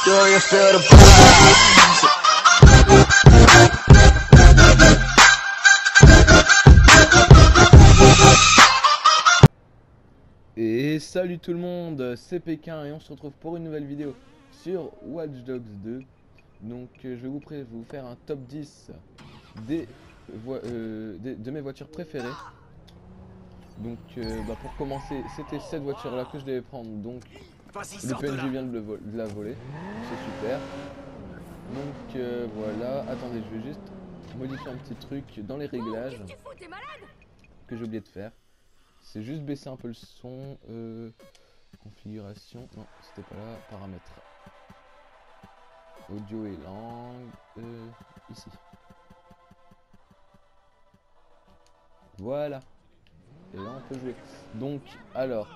Curious to the point. Et salut tout le monde, c'est Pékin et on se retrouve pour une nouvelle vidéo sur Watch Dogs 2. Donc je vais vous faire un top 10 de mes voitures préférées. Donc pour commencer, c'était cette voiture là que je devais prendre. Donc le PNJ vient de la voler, c'est super. Donc voilà, attendez, je vais juste modifier un petit truc dans les réglages que j'ai oublié de faire. C'est juste baisser un peu le son. Configuration, non, c'était pas là. Paramètres. Audio et langue. Ici. Voilà. Et là on peut jouer. Donc, alors.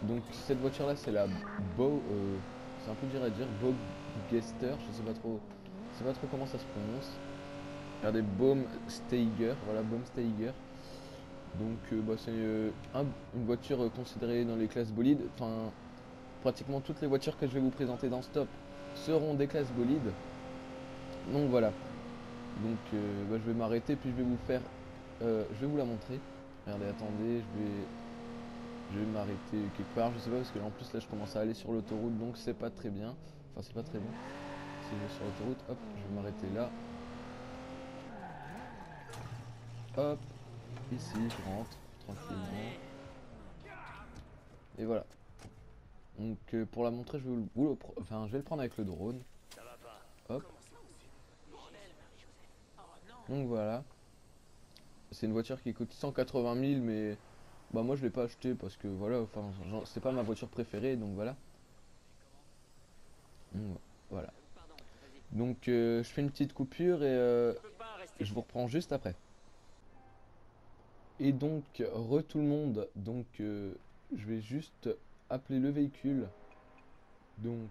Donc cette voiture là c'est la c'est un peu dur à dire. Baumeister, je sais pas trop. Je sais pas trop comment ça se prononce. Regardez, Baumeister, voilà, Baumeister. Donc c'est une voiture considérée dans les classes bolides. Enfin, pratiquement toutes les voitures que je vais vous présenter dans ce top seront des classes bolides. Donc voilà. Donc je vais m'arrêter puis je vais vous faire, je vais vous la montrer. Regardez, attendez, je vais m'arrêter quelque part. Je sais pas parce que en plus là je commence à aller sur l'autoroute donc c'est pas très bien. Enfin c'est pas très bon. Si je vais sur l'autoroute, hop, je vais m'arrêter là. Hop, ici je rentre tranquillement. Et voilà. Donc pour la montrer, je vais je vais le prendre avec le drone. Hop. Donc voilà. C'est une voiture qui coûte 180 000 mais moi je l'ai pas acheté parce que voilà, enfin c'est pas ma voiture préférée donc voilà. Voilà. Donc je fais une petite coupure et je vous reprends juste après. Et donc tout le monde, donc je vais juste appeler le véhicule. Donc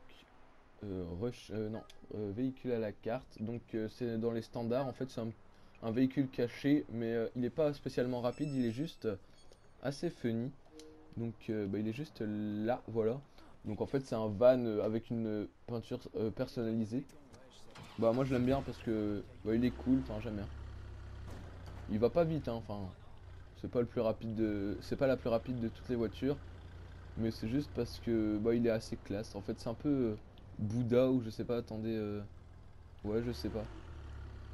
véhicule à la carte. Donc c'est dans les standards. En fait c'est un véhicule caché, mais il n'est pas spécialement rapide, il est juste assez funny. Donc il est juste là, voilà. Donc en fait c'est un van avec une peinture personnalisée. Moi je l'aime bien parce que il est cool, enfin j'aime bien. Il va pas vite, hein, enfin c'est pas le plus rapide c'est pas la plus rapide de toutes les voitures, mais c'est juste parce que il est assez classe. En fait c'est un peu Bouddha ou je sais pas, attendez, ouais je sais pas.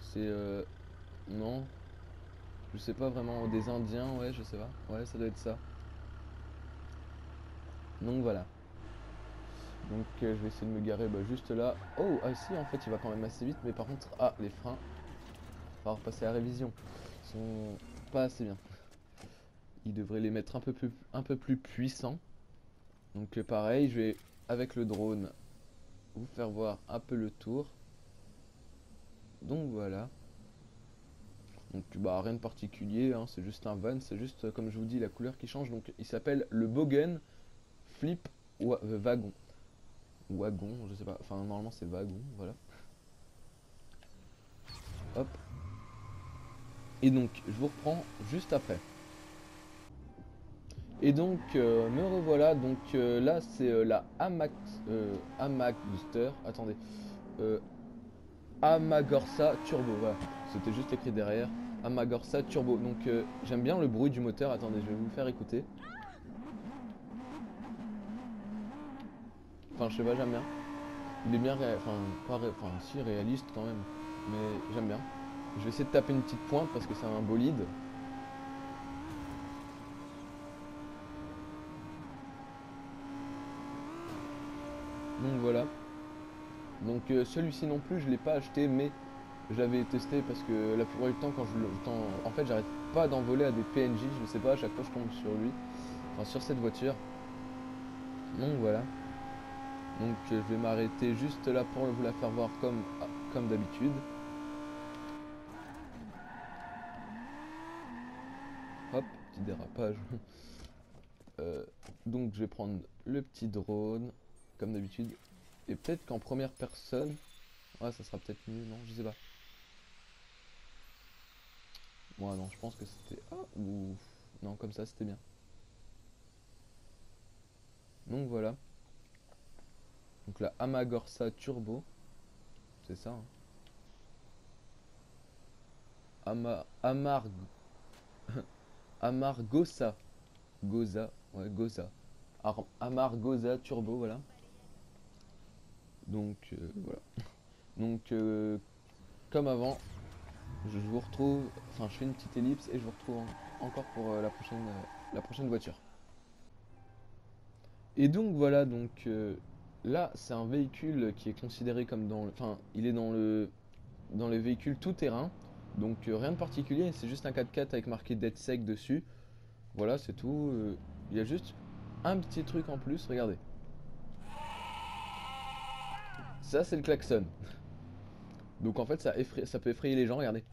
C'est non, je sais pas vraiment, des Indiens, ouais je sais pas, ouais ça doit être ça. Donc voilà. Donc je vais essayer de me garer juste là. Oh, ah si, en fait il va quand même assez vite, mais par contre, les freins, il va repasser à la révision. Ils sont pas assez bien. Il devrait les mettre un peu plus puissants. Donc pareil, je vais avec le drone vous faire voir un peu le tour. Donc voilà. Donc rien de particulier, hein, c'est juste un van, c'est juste comme je vous dis la couleur qui change. Donc il s'appelle le Bogen Flip Wagon. Wagon, je sais pas, enfin normalement c'est wagon, voilà. Hop. Et donc je vous reprends juste après. Et donc me revoilà, donc là c'est la Amagster, attendez, Amagorsa Turbo, voilà, c'était juste écrit derrière, Amagorsa Turbo, donc j'aime bien le bruit du moteur, attendez je vais vous le faire écouter. Enfin je sais pas, j'aime bien, il est bien, si réaliste quand même, mais j'aime bien. Je vais essayer de taper une petite pointe parce que c'est un bolide. Donc voilà. Donc celui-ci non plus je l'ai pas acheté, mais je l'avais testé parce que la plupart du temps en fait j'arrête pas d'en voler à des PNJ, je sais pas, à chaque fois je tombe sur lui, enfin sur cette voiture. Donc voilà. Donc je vais m'arrêter juste là pour vous la faire voir comme d'habitude. Hop, petit dérapage. Donc je vais prendre le petit drone comme d'habitude. Et peut-être qu'en première personne, ça sera peut-être mieux, non, je sais pas. Moi non, je pense que c'était ou non, comme ça c'était bien. Donc voilà. Donc la Amagorsa Turbo. C'est ça, hein. Amar Amargosa. Goza. Ouais, Goza. Amargosa Turbo, voilà. Donc voilà. Donc comme avant, je vous retrouve, enfin je fais une petite ellipse et je vous retrouve encore pour la prochaine voiture. Et donc voilà, donc là c'est un véhicule qui est considéré comme enfin il est dans les véhicules tout terrain, donc rien de particulier, c'est juste un 4x4 avec marqué DeadSec dessus. Voilà, c'est tout. Il y a juste un petit truc en plus, regardez. Ça c'est le klaxon. Donc en fait ça peut effrayer les gens, regardez.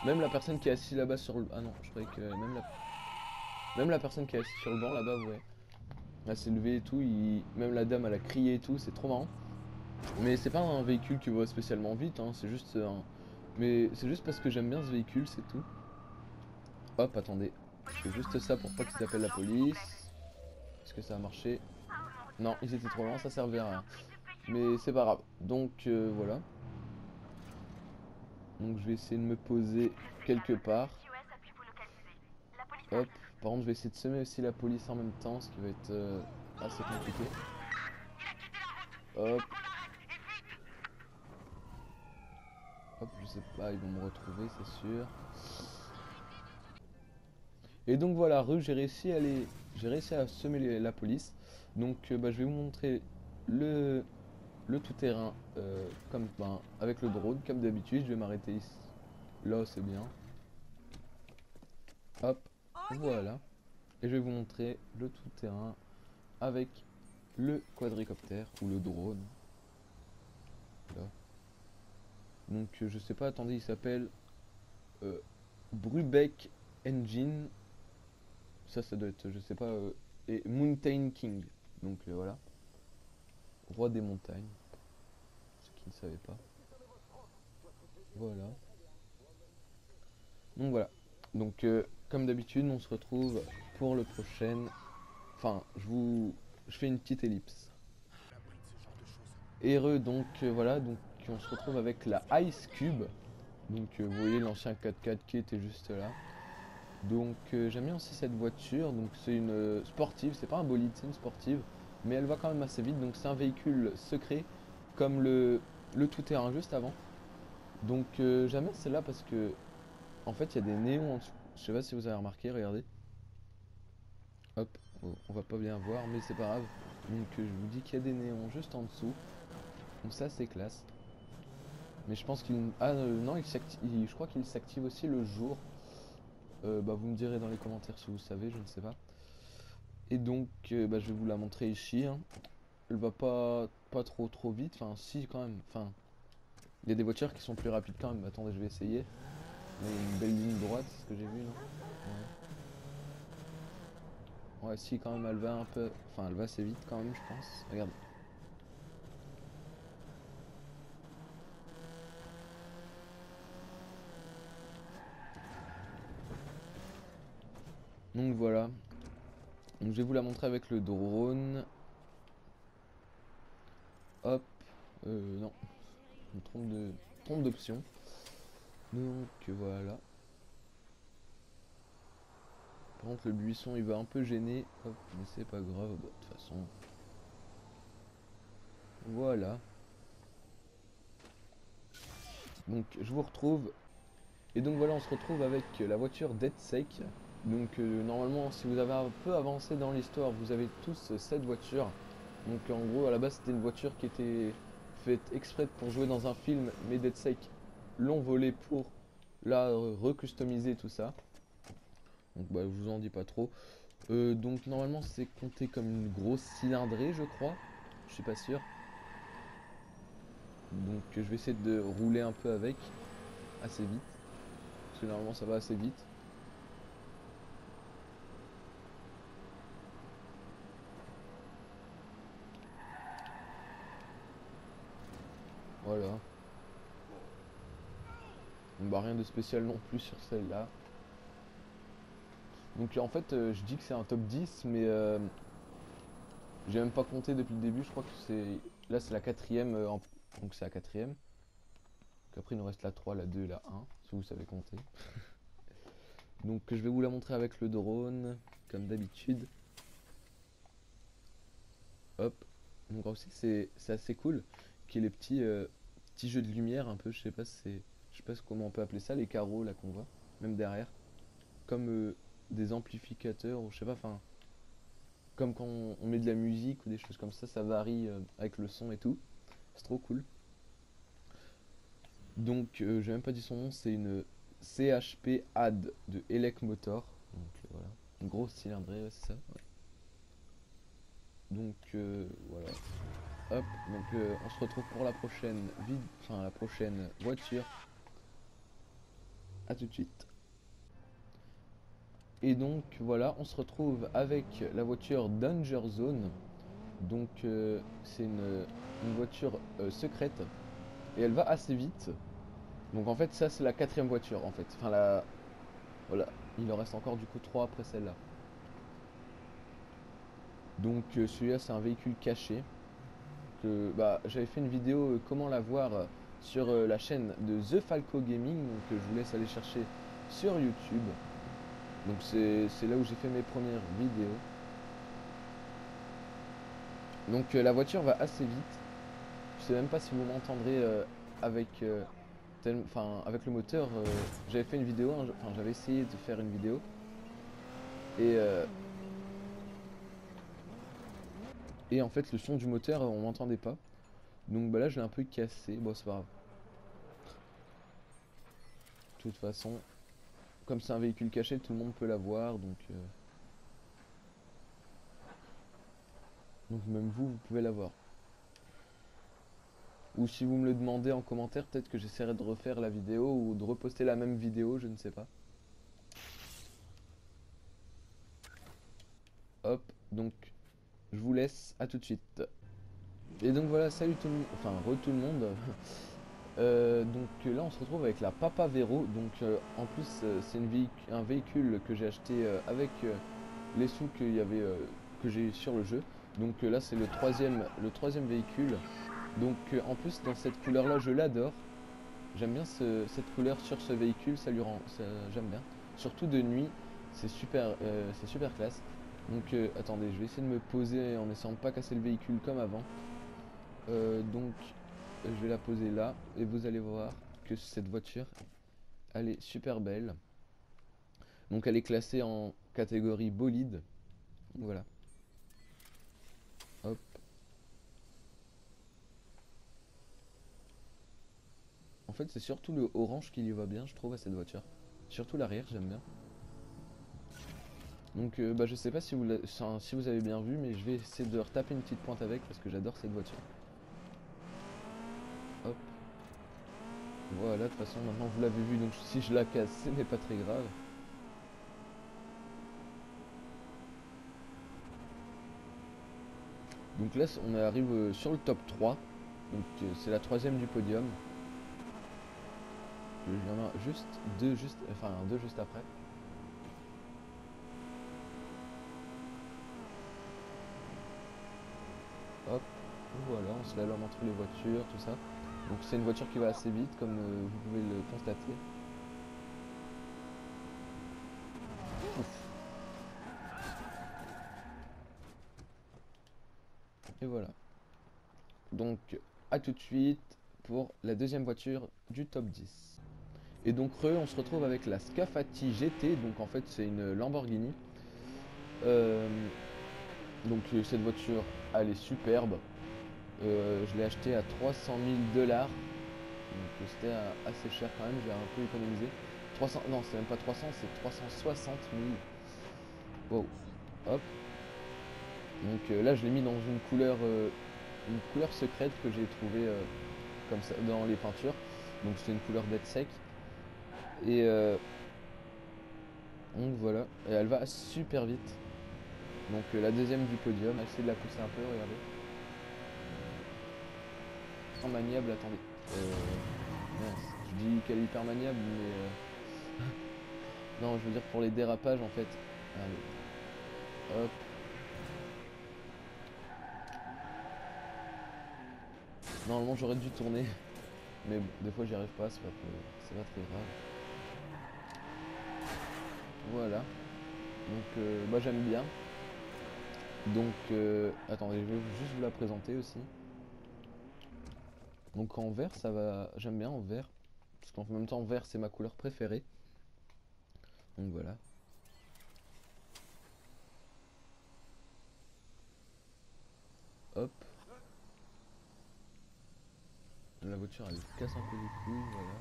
Même la personne qui est assise là-bas sur le... Ah non, je croyais que même la personne qui est assise sur le banc là-bas, ouais. Elle s'est levée et tout, même la dame elle a crié et tout, c'est trop marrant. Mais c'est pas un véhicule qui va spécialement vite, hein, c'est juste un... Mais c'est juste parce que j'aime bien ce véhicule, c'est tout. Hop, attendez. Je fais juste ça pour pas qu'ils appellent la police. Est-ce que ça a marché? Non, ils étaient trop loin, ça servait à rien. Mais c'est pas grave. Donc voilà. Donc je vais essayer de me poser quelque part. Hop. Par contre, je vais essayer de semer aussi la police en même temps, ce qui va être assez compliqué. Hop. Hop, je sais pas, ils vont me retrouver, c'est sûr. Et donc voilà, j'ai réussi à semer la police. Donc bah, je vais vous montrer le, le tout-terrain comme ben, avec le drone, comme d'habitude. Je vais m'arrêter ici. Là, c'est bien. Hop, voilà. Et je vais vous montrer le tout-terrain avec le quadricoptère ou le drone. Là. Donc je sais pas, attendez, il s'appelle Brubeck Engine. Ça doit être, je sais pas, et Mountain King. Donc voilà, roi des montagnes, ceux qui ne savaient pas. Voilà. Donc voilà. Donc comme d'habitude, on se retrouve pour le prochain. Enfin, je fais une petite ellipse. Heureux donc voilà, donc on se retrouve avec la Ice Cube. Donc vous voyez l'ancien 4x4 qui était juste là. Donc j'aime bien aussi cette voiture. Donc c'est une sportive, c'est pas un bolide, c'est une sportive, mais elle va quand même assez vite. Donc c'est un véhicule secret comme le tout-terrain juste avant. Donc j'aime bien celle-là parce que en fait il y a des néons en dessous. Je sais pas si vous avez remarqué, regardez. Hop, on va pas bien voir, mais c'est pas grave. Donc je vous dis qu'il y a des néons juste en dessous. Donc ça c'est classe. Mais je pense qu'il... Ah non, je crois qu'il s'active aussi le jour. Bah vous me direz dans les commentaires si vous savez, je ne sais pas. Et donc bah, je vais vous la montrer ici, hein. Elle va pas trop vite, enfin si quand même. Enfin, il y a des voitures qui sont plus rapides quand même. Attendez, je vais essayer. Il y a une belle ligne droite, c'est ce que j'ai vu, non? Ouais. Ouais, si quand même elle va un peu... Enfin elle va assez vite quand même, je pense. Regarde. Donc voilà. Donc je vais vous la montrer avec le drone. Hop. Non. Je me trompe d'option. Donc voilà. Par contre le buisson il va un peu gêner. Hop, mais c'est pas grave, bah, de toute façon. Voilà. Donc je vous retrouve. Et donc voilà, on se retrouve avec la voiture DeadSec. Donc normalement si vous avez un peu avancé dans l'histoire, vous avez tous cette voiture. Donc en gros à la base c'était une voiture qui était faite exprès pour jouer dans un film, mais DeadSec l'ont volée pour la recustomiser tout ça. Donc bah je vous en dis pas trop. Donc normalement c'est compté comme une grosse cylindrée je crois. Je suis pas sûr. Donc je vais essayer de rouler un peu avec assez vite. Parce que normalement ça va assez vite. Voilà. Bah rien de spécial non plus sur celle-là. Donc en fait je dis que c'est un top 10 mais J'ai même pas compté depuis le début, je crois que c'est... Là c'est la quatrième, donc c'est la quatrième. Donc après il nous reste la 3, la 2 et la 1, si vous savez compter. Donc je vais vous la montrer avec le drone, comme d'habitude. Hop. Donc aussi c'est assez cool qu'il y ait les petits jeux de lumière un peu, je sais pas comment on peut appeler ça, les carreaux là qu'on voit, même derrière. Comme des amplificateurs, ou je sais pas, enfin... Comme quand on met de la musique ou des choses comme ça varie avec le son et tout. C'est trop cool. Donc, j'ai même pas dit son nom, c'est une CHP AD de Elec Motor. Donc voilà, une grosse cylindrée, ouais, c'est ça. Ouais. Donc voilà. Hop, donc on se retrouve pour la prochaine enfin la prochaine voiture. À tout de suite. Et donc voilà, on se retrouve avec la voiture Danger Zone. Donc c'est une voiture secrète et elle va assez vite. Donc en fait ça c'est la quatrième voiture en fait. Enfin la voilà, il en reste encore du coup 3 après celle-là. Donc celui-là c'est un véhicule caché. Que bah j'avais fait une vidéo comment l'avoir sur la chaîne de The Falco Gaming. Donc je vous laisse aller chercher sur YouTube. Donc c'est là où j'ai fait mes premières vidéos. Donc la voiture va assez vite. Je sais même pas si vous m'entendrez avec enfin avec le moteur. J'avais fait une vidéo, hein, enfin j'avais essayé de faire une vidéo et en fait le son du moteur on m'entendait pas. Donc bah là je l'ai un peu cassé. Bon c'est pas grave. De toute façon, comme c'est un véhicule caché, tout le monde peut l'avoir, donc même vous pouvez l'avoir. Ou si vous me le demandez en commentaire, peut-être que j'essaierai de refaire la vidéo ou de reposter la même vidéo, je ne sais pas. Hop, donc je vous laisse, à tout de suite. Et donc voilà, salut tout le monde, enfin re tout le monde. Donc là on se retrouve avec la Papa Vero. Donc en plus c'est un véhicule que j'ai acheté avec les sous qu'il y avait que j'ai sur le jeu. Donc là c'est le troisième véhicule. Donc en plus dans cette couleur là je l'adore. J'aime bien cette couleur sur ce véhicule, j'aime bien. Surtout de nuit, c'est super classe. Donc attendez, je vais essayer de me poser en essayant de pas casser le véhicule comme avant. Donc je vais la poser là et vous allez voir que cette voiture, elle est super belle. Donc elle est classée en catégorie bolide. Voilà. Hop. En fait c'est surtout le orange qui lui va bien je trouve à cette voiture. Surtout l'arrière j'aime bien. Donc bah, je sais pas si vous avez bien vu, mais je vais essayer de retaper une petite pointe avec parce que j'adore cette voiture. Hop. Voilà, de toute façon maintenant vous l'avez vu, donc si je la casse ce n'est pas très grave. Donc là on arrive sur le top 3. Donc c'est la troisième du podium. Il y en a deux juste après. Hop, voilà, on se slalom entre les voitures, tout ça. Donc c'est une voiture qui va assez vite comme vous pouvez le constater. Ouf. Et voilà. Donc à tout de suite pour la deuxième voiture du top 10. Et donc on se retrouve avec la Scafati GT, donc en fait c'est une Lamborghini. Euh, donc cette voiture elle est superbe. Je l'ai achetée à 300 000 dollars. Donc c'était assez cher quand même, j'ai un peu économisé. 300, non c'est même pas 300, c'est 360 000. Wow. Hop. Donc là je l'ai mis dans une couleur secrète que j'ai trouvée comme ça dans les peintures. Donc c'est une couleur d'être sec. Et donc voilà, et elle va super vite. Donc la deuxième du podium, essayez de la pousser un peu, regardez. Sans maniable, attendez. Mince, je dis qu'elle est hyper maniable, mais non, je veux dire pour les dérapages en fait. Allez, hop. Normalement j'aurais dû tourner, mais bon, des fois j'y arrive pas, c'est pas très grave. Voilà, donc bah j'aime bien. Donc attendez, je vais juste vous la présenter aussi. Donc en vert ça va, j'aime bien en vert, parce qu'en même temps vert c'est ma couleur préférée. Donc voilà. Hop. La voiture elle casse un peu les couilles, voilà.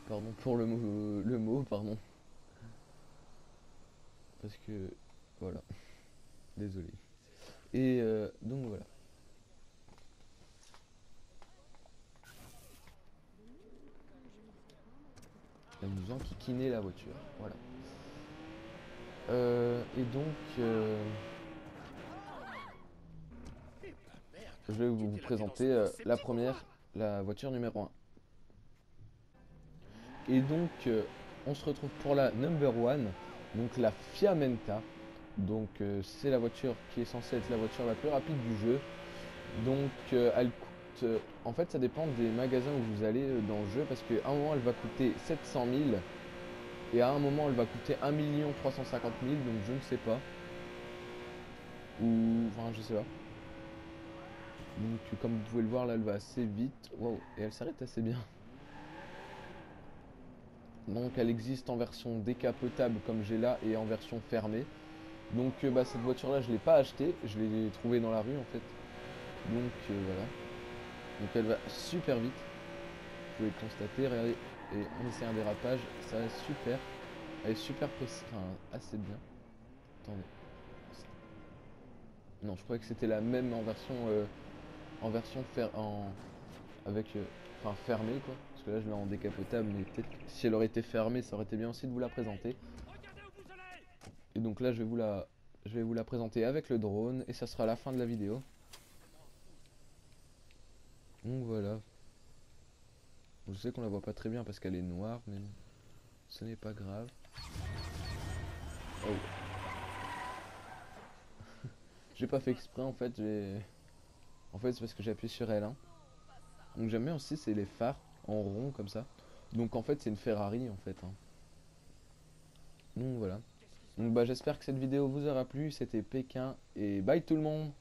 Pardon pour le mot, pardon. Parce que voilà, désolé. Et donc voilà. Elle nous enquiquinait la voiture, voilà. Et donc je vais vous présenter la première, la voiture numéro 1. Et donc on se retrouve pour la number 1, donc la Fiamenta. Donc c'est la voiture qui est censée être la voiture la plus rapide du jeu. Donc elle coûte, en fait ça dépend des magasins où vous allez dans le jeu, parce qu'à un moment elle va coûter 700 000 et à un moment elle va coûter 1 350 000, donc je ne sais pas. Ou enfin je sais pas. Donc comme vous pouvez le voir là elle va assez vite. Wow, et elle s'arrête assez bien. Donc elle existe en version décapotable comme j'ai là et en version fermée. Donc bah, cette voiture là je l'ai pas achetée, je l'ai trouvée dans la rue en fait. Donc voilà. Donc elle va super vite. Vous pouvez le constater, regardez. Et on essaie un dérapage, ça va super. Elle est super précise, enfin assez bien. Attendez. Non, je croyais que c'était la même en version avec enfin fermée quoi. Parce que là je l'ai en décapotable, mais peut-être que si elle aurait été fermée, ça aurait été bien aussi de vous la présenter. Et donc là je vais vous la présenter avec le drone et ça sera la fin de la vidéo. Donc voilà. Je sais qu'on la voit pas très bien parce qu'elle est noire, mais ce n'est pas grave. Oh. J'ai pas fait exprès en fait, en fait c'est parce que j'ai appuyé sur L1. Donc j'aime bien aussi, c'est les phares en rond comme ça. Donc en fait c'est une Ferrari en fait, hein. Donc voilà. Donc bah j'espère que cette vidéo vous aura plu, c'était Pékin et bye tout le monde.